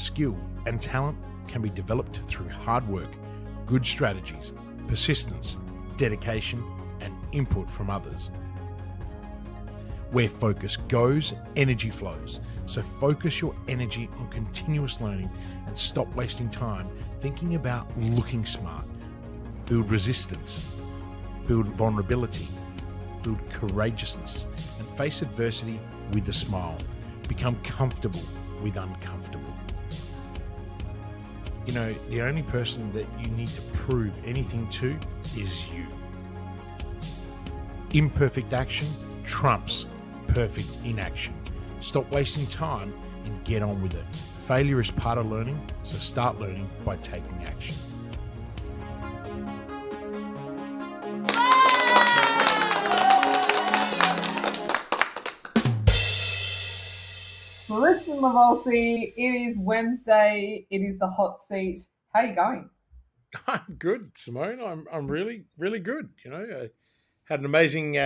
skill, and talent can be developed through hard work, good strategies, persistence, dedication, and input from others. Where focus goes, energy flows. So focus your energy on continuous learning and stop wasting time thinking about looking smart. Build resistance, build vulnerability, build courageousness, and face adversity with a smile. Become comfortable with uncomfortable. You know, the only person that you need to prove anything to is you. Imperfect action trumps perfect inaction. Stop wasting time and get on with it. Failure is part of learning, so start learning by taking action. Listen, Livolsi, it is Wednesday. It is the hot seat. How are you going? I'm good, Simone. I'm really, really good. You know, I had an amazing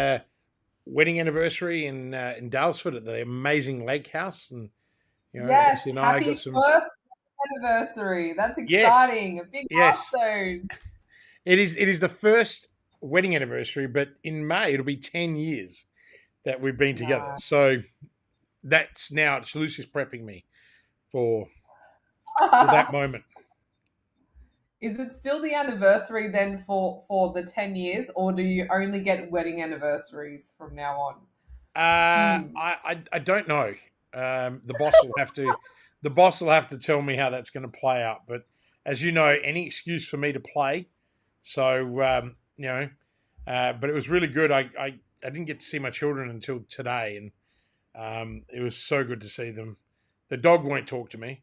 wedding anniversary in Dalesford at the amazing lake house, and you know, Yes, Lucy and I happy got some. first anniversary. That's Yes, exciting. A big yes, milestone. it is. It is the first wedding anniversary, but in May it'll be 10 years that we've been together. Nice. So that's now Lucy's prepping me for that moment. Is it still the anniversary then for the 10 years, or do you only get wedding anniversaries from now on? I don't know. The boss will have to tell me how that's going to play out. But as you know, any excuse for me to play. So you know, but it was really good. I didn't get to see my children until today, and it was so good to see them. The dog won't talk to me.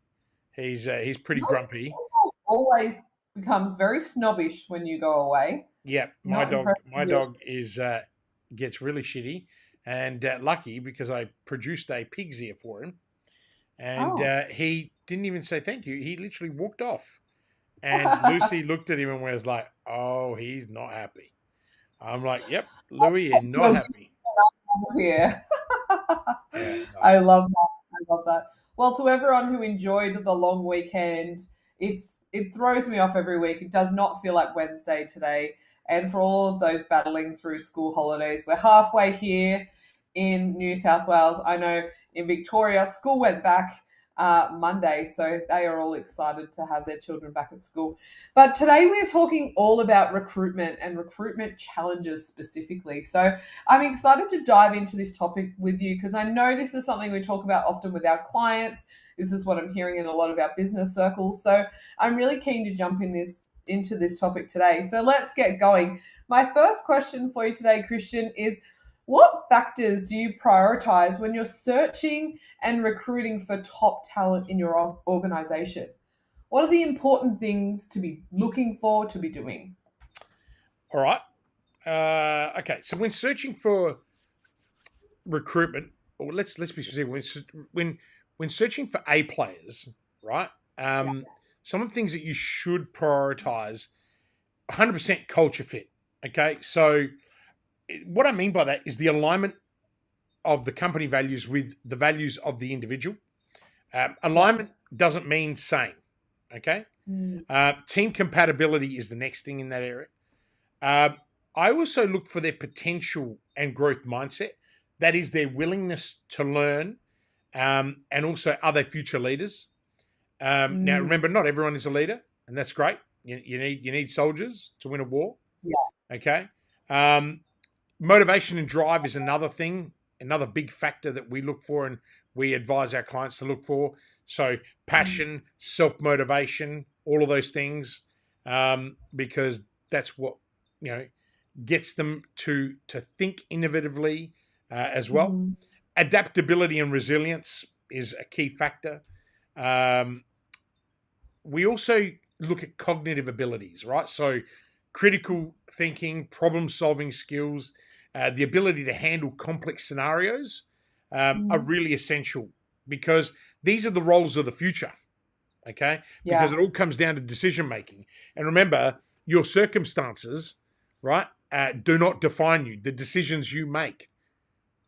He's pretty grumpy. Always becomes very snobbish when you go away. Yeah, Not impressed my with you. dog is gets really shitty, and lucky because I produced a pig's ear for him, and Oh. he didn't even say thank you. He literally walked off, and Lucy looked at him and was like, "Oh, he's not happy." I'm like, "Yep, Louis, you're not happy." Here. Yeah, I love that. I love that. Well, to everyone who enjoyed the long weekend, it throws me off every week. It does not feel like Wednesday today. And for all of those battling through school holidays, we're halfway here in New South Wales. I know in Victoria, school went back Monday, so they are all excited to have their children back at school. But today we're talking all about recruitment and recruitment challenges specifically. So I'm excited to dive into this topic with you because I know this is something we talk about often with our clients. This is what I'm hearing in a lot of our business circles. So I'm really keen to jump into this topic today. So let's get going. My first question for you today, Kristian, is what factors do you prioritize when you're searching and recruiting for top talent in your organization? What are the important things to be looking for, to be doing? All right. Okay. So when searching for recruitment, or let's be specific. When searching for A players, right? Some of the things that you should prioritize: 100% culture fit. Okay. So what I mean by that is the alignment of the company values with the values of the individual. Alignment doesn't mean same. Okay. Team compatibility is the next thing in that area. I also look for their potential and growth mindset. That is their willingness to learn, and also are they future leaders? Now, remember, not everyone is a leader, and that's great. You need soldiers to win a war. Yeah. Okay. Motivation and drive is another thing, another big factor that we look for and we advise our clients to look for. So passion, self-motivation, all of those things, because that's what, gets them to think innovatively as well. Adaptability and resilience is a key factor. We also look at cognitive abilities, right? So critical thinking, problem-solving skills, the ability to handle complex scenarios are really essential because these are the roles of the future, okay? Because it all comes down to decision-making. And remember, your circumstances, right, do not define you. The decisions you make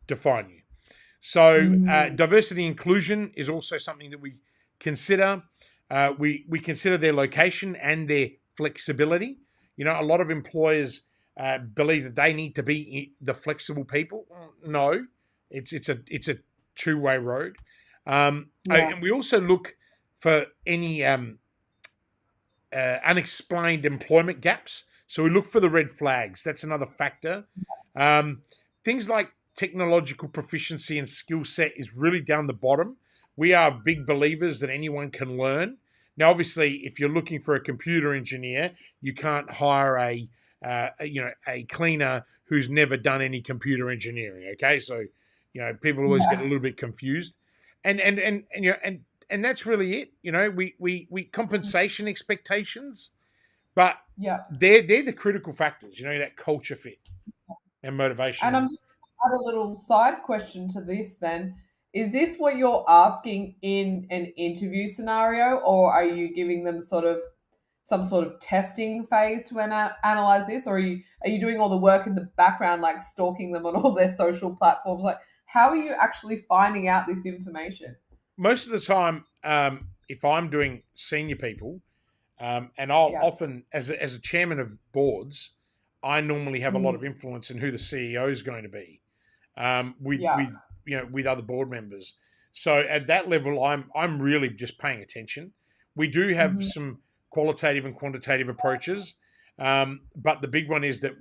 define you. So diversity and inclusion is also something that we consider. We consider their location and their flexibility. You know, a lot of employers believe that they need to be the flexible people. No, it's a two-way road. Yeah. And we also look for any unexplained employment gaps. So we look for the red flags. That's another factor. Um, Things like technological proficiency and skill set is really down the bottom. We are big believers that anyone can learn. Now, obviously, if you're looking for a computer engineer, you can't hire a cleaner who's never done any computer engineering. Okay, so people always get a Yeah. little bit confused, and that's really it. We compensation expectations, but Yeah. they're the critical factors. That culture fit and And motivation. I'm just gonna add a little side question to this then. Is this what you're asking in an interview scenario, or are you giving them some sort of testing phase to analyze this, or are you doing all the work in the background, like stalking them on all their social platforms? Like, how are you actually finding out this information? Most of the time, if I'm doing senior people, and I'll Yeah. often, as a chairman of boards, I normally have a lot Mm, of influence in who the CEO is going to be, yeah. with other board members. So at that level, I'm really just paying attention. We do have Mhm. some qualitative and quantitative approaches, but the big one is that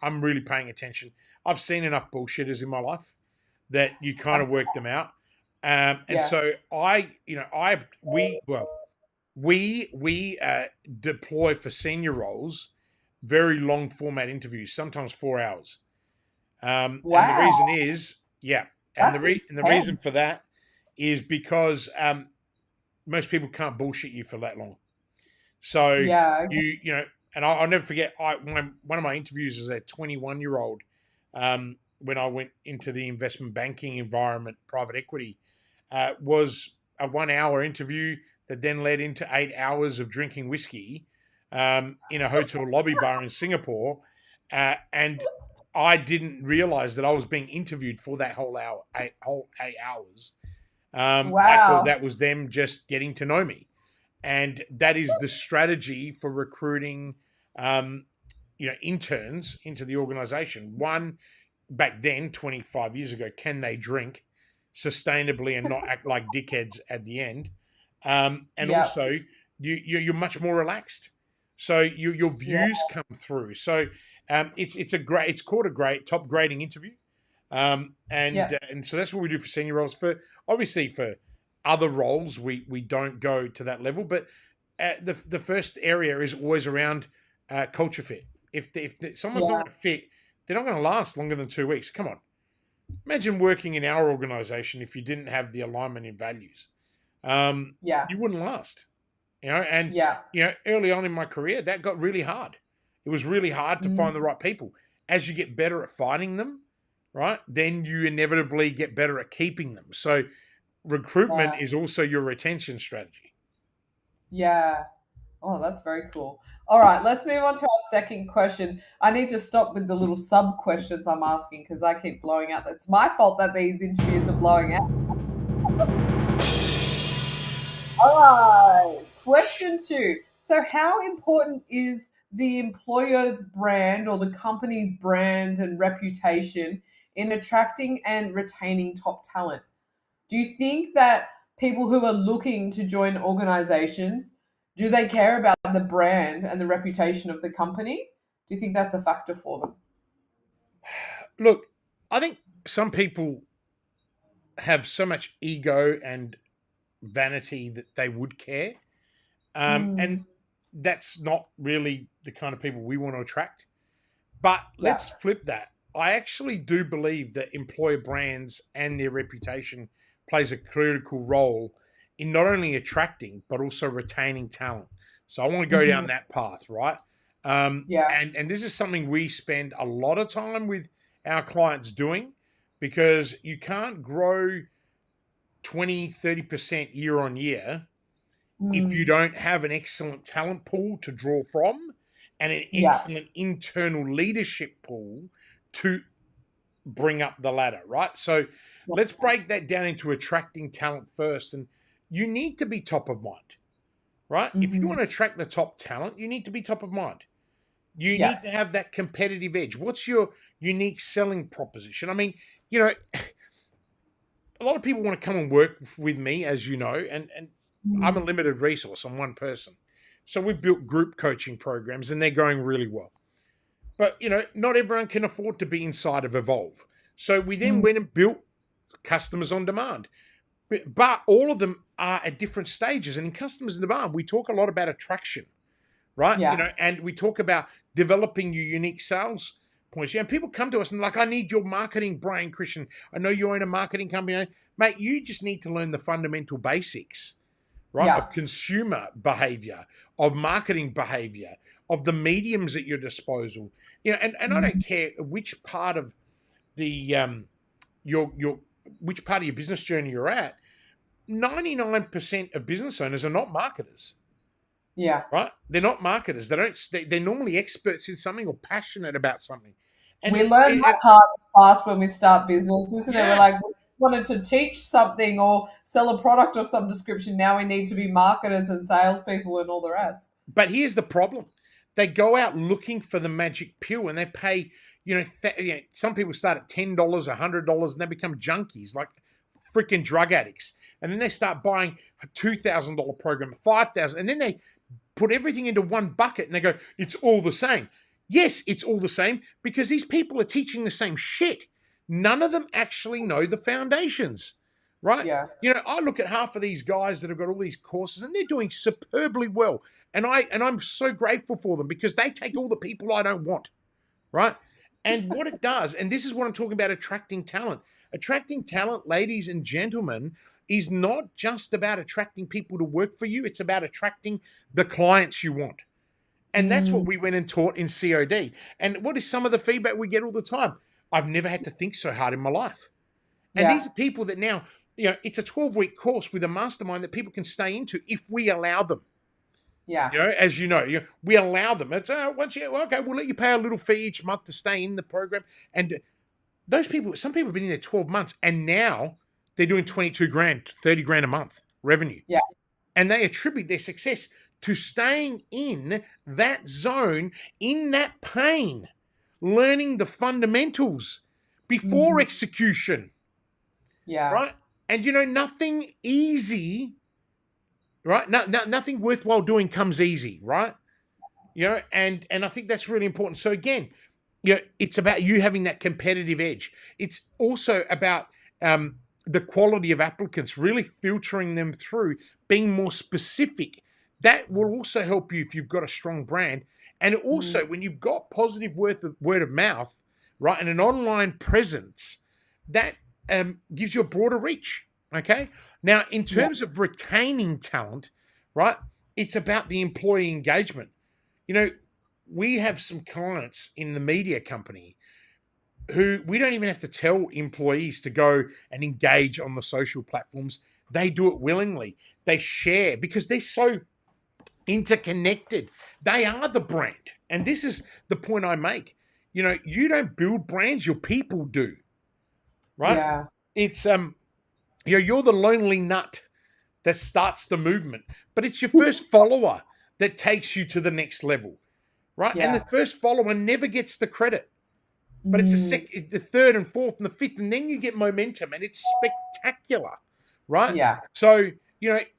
I'm really paying attention. I've seen enough bullshitters in my life that you kind of work them out. And Yeah. so we deploy for senior roles very long format interviews, sometimes 4 hours. And the Wow, reason is, yeah, that's and the reason intense. for that is because most people can't bullshit you for that long. So Yeah. and I'll never forget. One of my interviews as a 21-year-old, when I went into the investment banking environment, private equity, was a 1 hour interview that then led into 8 hours of drinking whiskey in a hotel lobby bar in Singapore, and I didn't realize that I was being interviewed for that whole 8 hours. I thought Wow. that was them just getting to know me, and that is the strategy for recruiting, um, interns into the organization. One, back then, 25 years ago, can they drink sustainably and not act like dickheads at the end? And Yeah. also, you're much more relaxed, so your Yeah. views come through. So it's called a great top grading interview, Yeah. and so that's what we do for senior roles. For other roles, we don't go to that level, but the first area is always around culture fit. If someone's not Yeah. going to fit, they're not going to last longer than 2 weeks. Come on, imagine working in our organization if you didn't have the alignment in values. Yeah. You wouldn't last. And Yeah. early on in my career, that got really hard. It was really hard to Mm, find the right people. As you get better at finding them, right, then you inevitably get better at keeping them. So recruitment yeah. is also your retention strategy. Yeah. Oh, that's very cool. All right, let's move on to our second question. I need to stop with the little sub questions I'm asking because I keep blowing out. It's my fault that these interviews are blowing out. All right. Question two. So, how important is the employer's brand or the company's brand and reputation in attracting and retaining top talent? Do you think that people who are looking to join organizations, do they care about the brand and the reputation of the company? Do you think that's a factor for them? Look, I think some people have so much ego and vanity that they would care. And Mm, that's not really the kind of people we want to attract. But yeah. let's flip that. I actually do believe that employer brands and their reputation plays a critical role in not only attracting but also retaining talent. So I want to go Hmm. down that path, right? Yeah. And this is something we spend a lot of time with our clients doing, because you can't grow 20-30% year on year if you Mm, don't have an excellent talent pool to draw from and an yeah. excellent internal leadership pool to bring up the ladder, right? So Yeah. let's break that down into attracting talent first. And you need to be top of mind, right? If you Mm-hmm. want to attract the top talent, you need to be top of mind. You Yeah. need to have that competitive edge. What's your unique selling proposition? I mean, you know, a lot of people want to come and work with me, as you know, and I'm a Mm. limited resource. I'm one person. So we've built group coaching programs and they're going really well. But, not everyone can afford to be inside of Evolve. So we then Mm. went and built customers on demand. But all of them are at different stages. And in customers on demand, we talk a lot about attraction, right? Yeah. And we talk about developing your unique sales points. And people come to us and like, I need your marketing brain, Kristian. I know you own a marketing company. Mate, you just need to learn the fundamental basics, right? Yeah. Of consumer behavior, of marketing behavior, of the mediums at your disposal. And I don't Mhm. care which part of the your which part of your business journey you're at. 99% of business owners are not marketers, Yeah. right? They're not marketers. They're normally experts in something or passionate about something. And We learn that hard and fast when we start business, isn't it? We're yeah, like, we wanted to teach something or sell a product of some description. Now we need to be marketers and salespeople and all the rest. but here's the problem. They go out looking for the magic pill and they pay, some people start at $10, $100, and they become junkies, like freaking drug addicts. And then they start buying a $2,000 program, $5,000, and then they put everything into one bucket and they go, it's all the same. Yes, it's all the same because these people are teaching the same shit. None of them actually know the foundations, right? Yeah. I look at half of these guys that have got all these courses and they're doing superbly well. And I'm so grateful for them because they take all the people I don't want, right? And what it does, and this is what I'm talking about, attracting talent. Attracting talent, ladies and gentlemen, is not just about attracting people to work for you. It's about attracting the clients you want. And that's what Mm. we went and taught in COD. And what is some of the feedback we get all the time? I've never had to think so hard in my life. And Yeah. these are people that now, it's a 12-week course with a mastermind that people can stay into if we allow them. Yeah. As we allow them. It's okay, we'll let you pay a little fee each month to stay in the program. And those people, some people have been in there 12 months and now they're doing 22 grand, 30 grand a month revenue. Yeah. And they attribute their success to staying in that zone, in that pain, learning the fundamentals before Mhm. execution, Yeah. right? And nothing easy, right? Nothing worthwhile doing comes easy, right? And I think that's really important. So again, it's about you having that competitive edge. It's also about the quality of applicants, really filtering them through, being more specific. That will also help you if you've got a strong brand. And Mm. also, when you've got positive word of mouth, right, and an online presence, that gives you a broader reach. Okay. Now, in Yeah. terms of retaining talent, right, it's about the employee engagement. We have some clients in the media company who we don't even have to tell employees to go and engage on the social platforms. They do it willingly. They share because they're so interconnected. They are the brand. And this is the point I make. You don't build brands, your people do. Right? Yeah. It's you're the lonely nut that starts the movement, but it's your first follower that takes you to the next level. Right? And the Yeah. first follower never gets the credit. But it's Mm. the third and fourth and the fifth, and then you get momentum, and it's spectacular, right? Yeah. So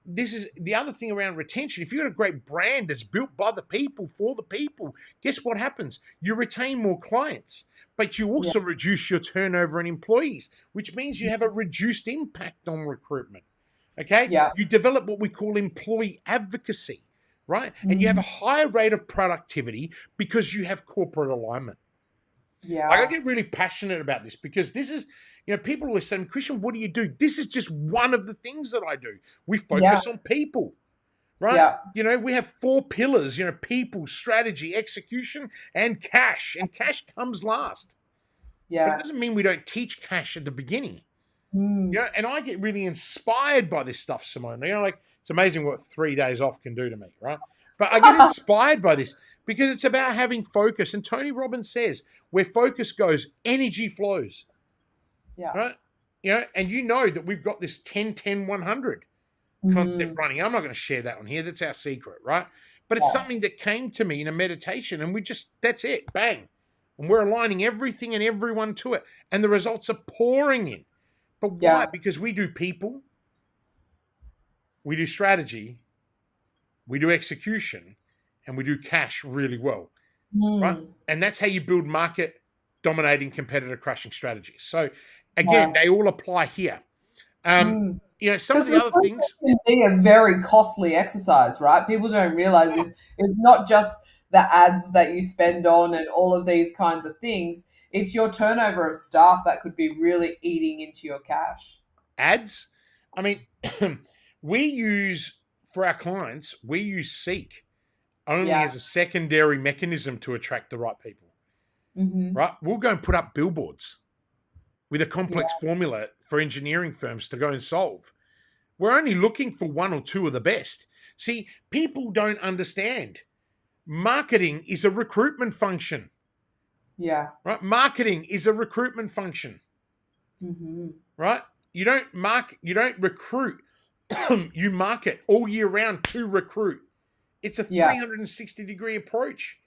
this is the other thing around retention. If you've got a great brand that's built by the people for the people, guess what happens? You retain more clients, but you Yeah. also reduce your turnover in employees, which means you have a reduced impact on recruitment. Okay, Yeah. you develop what we call employee advocacy, right? And you have a Mhm. higher rate of productivity because you have corporate alignment. Like I Yeah. get really passionate about this because this is, people always say, Kristian, what do you do? This is just one of the things that I do. We Yeah. focus on people, right? Yeah. We have 4 pillars, people, strategy, execution, and cash. And cash comes last. But it Yeah. doesn't mean we don't teach cash at the beginning. Mm. And I get really inspired by this stuff, Simone. Like it's amazing what 3 days off can do to me, right? But I get inspired by this because it's about having focus. And Tony Robbins says, where focus goes, energy flows, Yeah. right? And that we've got this 10-10-100. concept Mm, running. I'm not going to share that on here. That's our secret, right? But it's yeah. something that came to me in a meditation, and that's it, bang. And we're aligning everything and everyone to it. And the results are pouring in. But why? Yeah. Because we do people, we do strategy, we do execution, and we do cash really well, right? Mm, And that's how you build market dominating, competitor crushing strategies. So again, they yes. all apply here. Um, Mm. some of Because the other recruitment things, can be a very costly exercise, right? People don't realize oh, this. It's not just the ads that you spend on and all of these kinds of things. It's your turnover of staff that could be really eating into your cash. ads. I mean, we use for our clients, we use Seek only Yeah. as a secondary mechanism to attract the right people, Mm-hmm. right? We'll go and put up billboards with a Yeah. complex formula for engineering firms to go and solve. We're only looking for one or two of the best. See, people don't understand. Marketing is a recruitment function, Yeah. right? Marketing is a recruitment function, Mm-hmm. right? You don't recruit. You market all year round to recruit. It's a Yeah. 360-degree approach.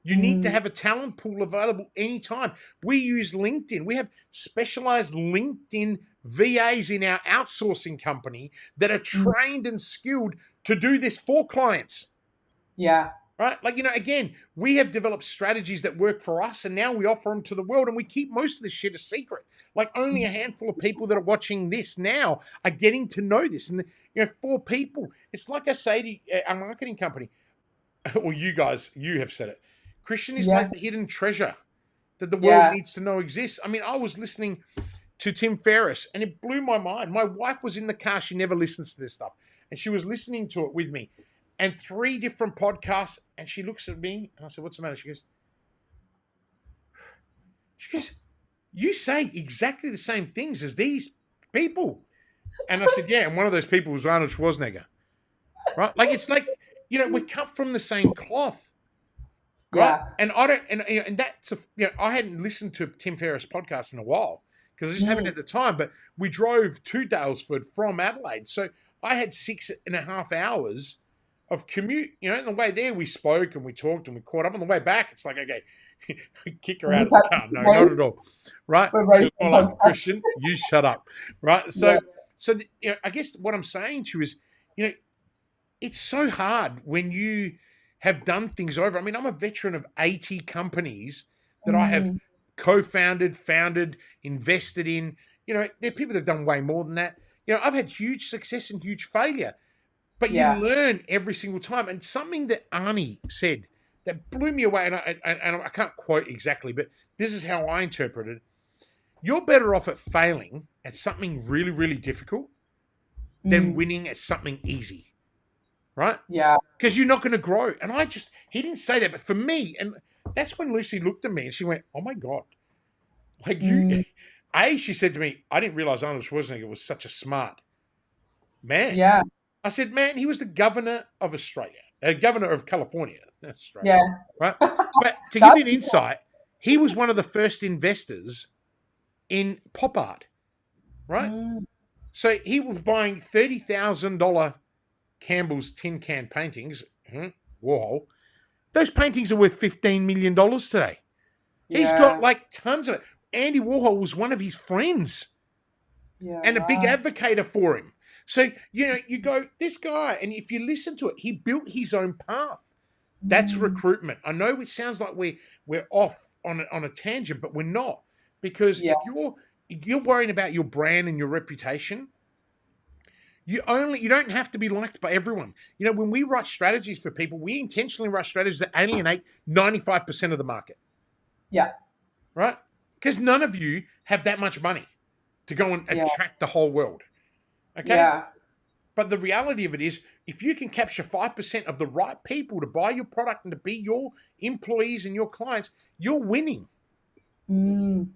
You need to Mm. have a talent pool available anytime. We use LinkedIn. We have specialized LinkedIn VAs in our outsourcing company that are Mm. trained and skilled to do this for clients, Yeah. right? Like, again, we have developed strategies that work for us and now we offer them to the world and we keep most of this shit a secret. Like, only a handful of people that are watching this now are getting to know this. And, 4 people. It's like I say to our marketing company, or you guys, you have said it. Kristian is like Yes. the hidden treasure that the world Yeah. needs to know exists. I mean, I was listening to Tim Ferriss and it blew my mind. My wife was in the car. She never listens to this stuff. And she was listening to it with me and 3 different podcasts. And she looks at me and I said, "What's the matter?" She goes, "You say exactly the same things as these people." And I said, "Yeah." And one of those people was Arnold Schwarzenegger, right? Like, it's like, we're cut from the same cloth. Right. Yeah. And I don't, and that's, I hadn't listened to Tim Ferriss podcast in a while because I just haven't Mm. had the time. But we drove to Dalesford from Adelaide. So I had 6.5 hours of commute. On the way there, we spoke and we talked and we caught up. On the way back, it's like, okay, kick her Can we out of the touch car. No, not at base? all. Right. We're She ready was for more like, podcast. "Kristian, you shut up." Right. Yeah. So I guess what I'm saying to you is, you know, it's so hard when you have done things over. I mean, I'm a veteran of 80 companies that I have Mm. co-founded, founded, invested in. There are people that have done way more than that. I've had huge success and huge failure, but you Yeah. learn every single time. And something that Arnie said that blew me away, and I can't quote exactly, but this is how I interpreted it. You're better off at failing at something really, really difficult than Mm. winning at something easy, right? Yeah. Because you're not going to grow. And he didn't say that, but for me, and that's when Lucy looked at me and she went, "Oh my God." Like, Mm. she said to me, "I didn't realize Arnold Schwarzenegger was such a smart man." Yeah. I said, "Man, he was the governor of Australia, governor of California, Australia, Yeah. right?" But to give That's you an insight, he was one of the first investors in pop art, right? mm. So he was buying $30,000 Campbell's tin can paintings, Warhol. Those paintings are worth $15 million today. He's got Yeah. like tons of it. Andy Warhol was one of his friends Yeah. and a big Wow. advocate for him. So, you go, this guy, and if you listen to it, he built his own path. That's Mm. recruitment. I know it sounds like we're off on a tangent, but we're not. Because Yeah. if you're worrying about your brand and your reputation, you don't have to be liked by everyone. When we write strategies for people, we intentionally write strategies that alienate 95% of the market, Yeah. right? Because none of you have that much money to go and Yeah. attract the whole world. Okay? Yeah. But the reality of it is, if you can capture 5% of the right people to buy your product and to be your employees and your clients, you're winning. Mm.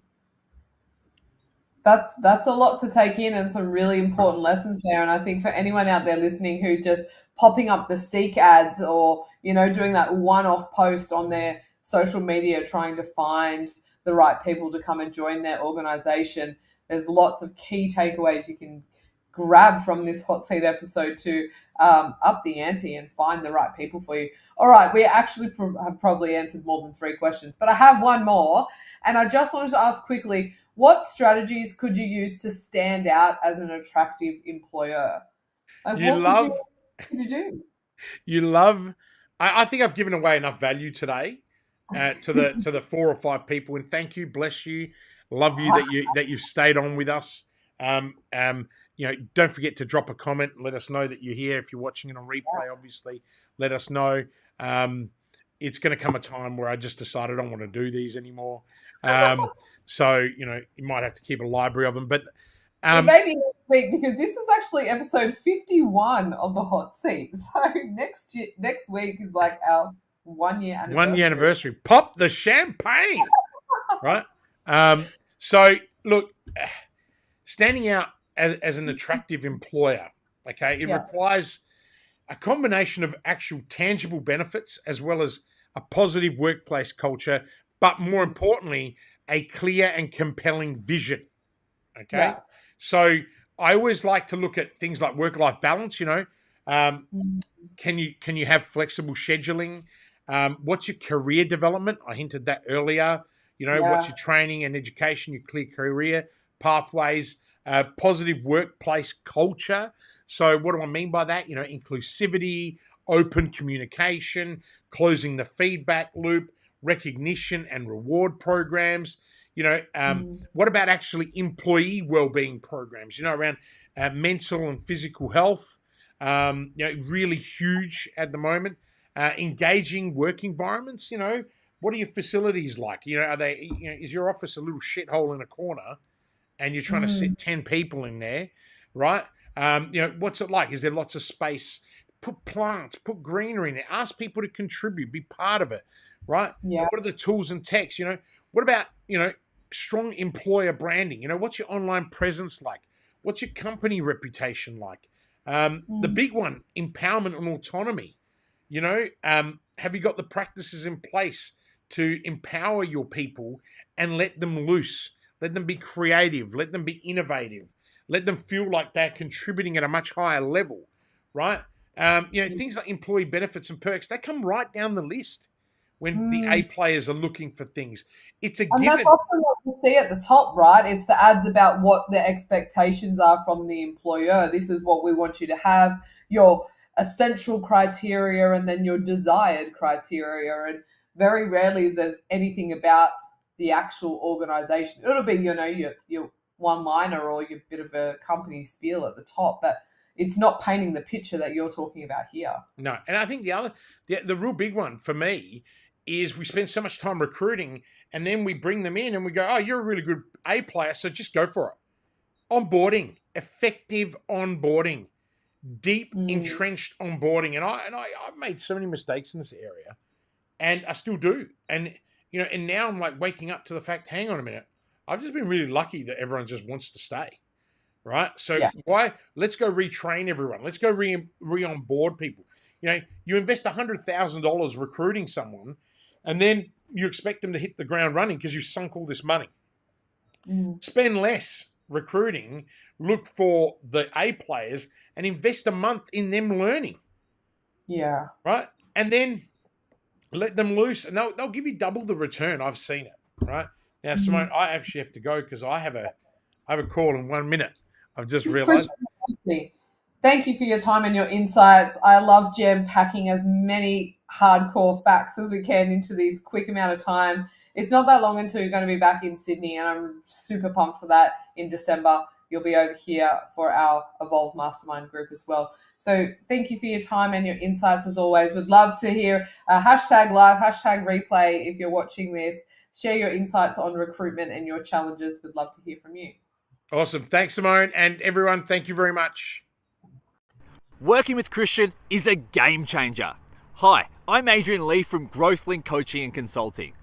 That's a lot to take in and some really important lessons there. And I think for anyone out there listening who's just popping up the Seek ads or, doing that one-off post on their social media trying to find the right people to come and join their organization, there's lots of key takeaways you can grab from this hot seat episode to up the ante and find the right people for you. All right, we actually have probably answered more than 3 questions, but I have one more, and I just wanted to ask quickly, what strategies could you use to stand out as an attractive employer? Like, You what love, could you do? you love. I think I've given away enough value today to the 4 or 5 people, and thank you, bless you, love you that you've stayed on with us. Don't forget to drop a comment. Let us know that you're here. If you're watching it on replay, obviously, let us know. It's going to come a time where I just decided I don't want to do these anymore. So you might have to keep a library of them. But maybe next week, because this is actually episode 51 of the hot seat. So next week is like our 1 year anniversary. 1 year anniversary. Pop the champagne, right? So look, standing out as an attractive employer, okay, it requires a combination of actual tangible benefits as well as a positive workplace culture, but more importantly, a clear and compelling vision. Okay. Yeah. So I always like to look at things like work-life balance, can you have flexible scheduling? What's your career development? I hinted that earlier. What's your training and education, your clear career pathways, positive workplace culture. So what do I mean by that? Inclusivity, open communication, closing the feedback loop, recognition and reward programs. What about actually employee well-being programs, around mental and physical health, really huge at the moment. Engaging work environments, what are your facilities like? Are they, is your office a little shithole in a corner and you're trying to sit 10 people in there, right? What's it like? Is there lots of space? Put plants, put greenery in there. Ask people to contribute, be part of it, right? Yeah. What are the tools and techs? What about, strong employer branding? What's your online presence like? What's your company reputation like? The big one, empowerment and autonomy. Have you got the practices in place to empower your people and let them loose? Let them be creative. Let them be innovative. Let them feel like they're contributing at a much higher level, right? Things like employee benefits and perks, they come right down the list when the A players are looking for things. It's a given. And that's often what you see at the top, right? It's the ads about what the expectations are from the employer. This is what we want you to have, your essential criteria and then your desired criteria. And very rarely there's anything about the actual organization. It'll be, your one-liner or your bit of a company spiel at the top, but it's not painting the picture that you're talking about here. No, and I think the real big one for me is we spend so much time recruiting and then we bring them in and we go, oh, you're a really good A player, so just go for it. Onboarding, effective onboarding, deep entrenched onboarding. And I've made so many mistakes in this area and I still do. And, and now I'm like waking up to the fact, hang on a minute, I've just been really lucky that everyone just wants to stay. Right. So why? Let's go retrain everyone. Let's go re-onboard people. You invest $100,000 recruiting someone and then you expect them to hit the ground running because you sunk all this money. Spend less recruiting, look for the A players and invest a month in them learning. Yeah. Right. And then let them loose and they'll give you double the return. I've seen it. Right. Now, Simone, I actually have to go because I have a call in 1 minute. I've just realized. Thank you for your time and your insights. I love jam-packing as many hardcore facts as we can into this quick amount of time. It's not that long until you're going to be back in Sydney, and I'm super pumped for that in December. You'll be over here for our Evolve Mastermind group as well. So thank you for your time and your insights as always. Would love to hear hashtag live, hashtag replay if you're watching this. Share your insights on recruitment and your challenges. Would love to hear from you. Awesome. Thanks, Simone. And everyone, thank you very much. Working with Kristian is a game changer. Hi, I'm Adrian Lee from GrowthLink Coaching and Consulting.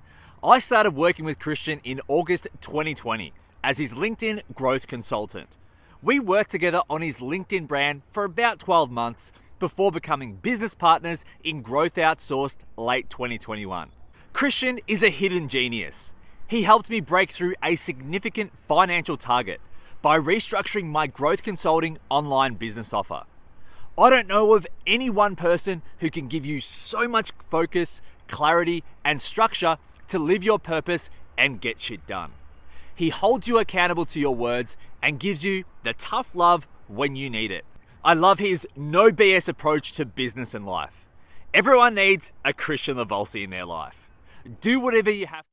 I started working with Kristian in August 2020 as his LinkedIn growth consultant. We worked together on his LinkedIn brand for about 12 months before becoming business partners in Growth Outsourced late 2021. Kristian is a hidden genius. He helped me break through a significant financial target by restructuring my growth consulting online business offer. I don't know of any one person who can give you so much focus, clarity, and structure to live your purpose and get shit done. He holds you accountable to your words and gives you the tough love when you need it. I love his no BS approach to business and life. Everyone needs a Kristian Livolsi in their life. Do whatever you have to.